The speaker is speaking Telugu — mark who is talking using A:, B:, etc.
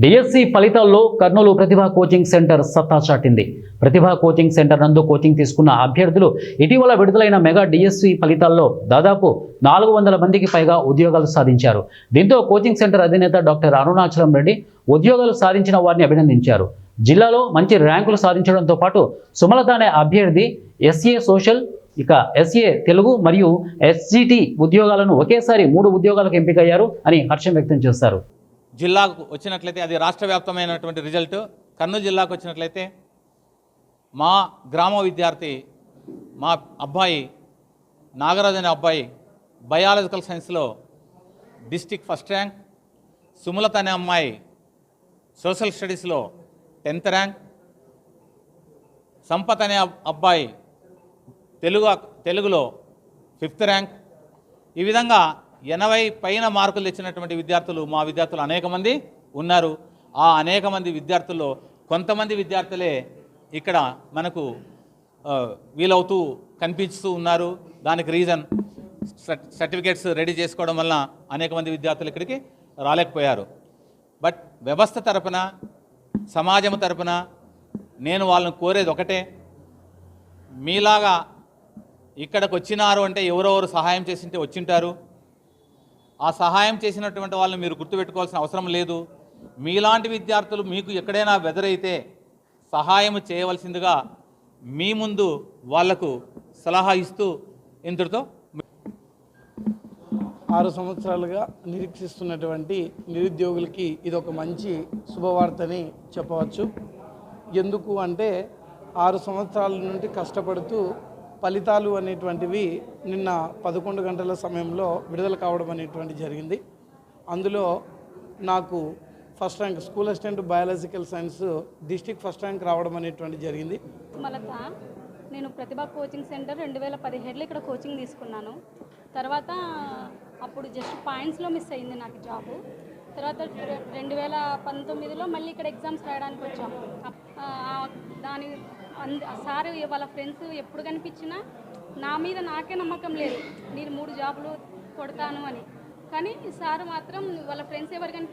A: డిఎస్సి ఫలితాల్లో కర్నూలు ప్రతిభా కోచింగ్ సెంటర్ సత్తా చాటింది. ప్రతిభా కోచింగ్ సెంటర్ నందు కోచింగ్ తీసుకున్న అభ్యర్థులు ఇటీవల విడుదలైన మెగా డిఎస్సి ఫలితాల్లో దాదాపు 400 మందికి పైగా ఉద్యోగాలు సాధించారు. దీంతో కోచింగ్ సెంటర్ అధినేత డాక్టర్ అరుణాచలం రెడ్డి ఉద్యోగాలు సాధించిన వారిని అభినందించారు. జిల్లాలో మంచి ర్యాంకులు సాధించడంతో పాటు సుమలత అనే అభ్యర్థి ఎస్ఏ సోషల్, ఎస్ఏ తెలుగు మరియు ఎస్జిటి ఉద్యోగాలను ఒకేసారి 3 ఉద్యోగాలకు ఎంపికయ్యారు అని హర్షం వ్యక్తం చేశారు.
B: జిల్లాకు వచ్చినట్లయితే అది రాష్ట్ర వ్యాప్తమైనటువంటి రిజల్ట్. కర్నూలు జిల్లాకు వచ్చినట్లయితే మా గ్రామ విద్యార్థి మా అబ్బాయి నాగరాజు అనే అబ్బాయి బయాలజికల్ సైన్స్లో డిస్ట్రిక్ట్ ఫస్ట్ ర్యాంక్, సుమలత అనే అమ్మాయి సోషల్ స్టడీస్లో 10th ర్యాంక్, సంపత్ అనే అబ్బాయి తెలుగులో 5th ర్యాంక్. ఈ విధంగా 80 పైన మార్కులు తెచ్చినటువంటి విద్యార్థులు మా విద్యార్థులు అనేక మంది ఉన్నారు. ఆ అనేక మంది విద్యార్థుల్లో కొంతమంది విద్యార్థులే ఇక్కడ మనకు వీలవుతూ కనిపిస్తూ ఉన్నారు. దానికి రీజన్ సర్టిఫికేట్స్ రెడీ చేసుకోవడం వల్ల అనేక మంది విద్యార్థులు ఇక్కడికి రాలేకపోయారు. బట్ వ్యవస్థ తరపున, సమాజం తరపున నేను వాళ్ళని కోరేది ఒకటే, మీలాగా ఇక్కడికి వచ్చినారు అంటే ఎవరెవరు సహాయం చేసింటే వచ్చింటారు. ఆ సహాయం చేసినటువంటి వాళ్ళని మీరు గుర్తుపెట్టుకోవాల్సిన అవసరం లేదు. మీలాంటి విద్యార్థులు మీకు ఎక్కడైనా వెదరైతే సహాయం చేయవలసిందిగా మీ ముందు వాళ్లకు సలహా ఇస్తూ ఇంతటితో
C: 6 సంవత్సరాలుగా నిరీక్షిస్తున్నటువంటి నిరుద్యోగులకి ఇది ఒక మంచి శుభవార్తని చెప్పవచ్చు. ఎందుకు అంటే 6 సంవత్సరాల నుండి కష్టపడుతూ ఫలితాలు అనేటువంటివి నిన్న 11 గంటల సమయంలో విడుదల కావడం అనేటువంటి జరిగింది. అందులో నాకు first rank school assistant biological science district first rank రావడం అనేటువంటి జరిగింది.
D: సుమలత, నేను ప్రతిభా కోచింగ్ సెంటర్ 2017లో ఇక్కడ కోచింగ్ తీసుకున్నాను. తర్వాత అప్పుడు జస్ట్ పాయింట్స్లో మిస్ అయింది నాకు జాబు. తర్వాత 2019లో మళ్ళీ ఇక్కడ ఎగ్జామ్స్ రాయడానికి వచ్చాము. దాని సార్ వాళ్ళ ఫ్రెండ్స్ ఎప్పుడు కనిపించినా నా మీద నాకే నమ్మకం లేదు, నేను 3 జాబులు కొడతాను అని. కానీ సార్ మాత్రం వాళ్ళ ఫ్రెండ్స్ ఎవరు కనిపించినా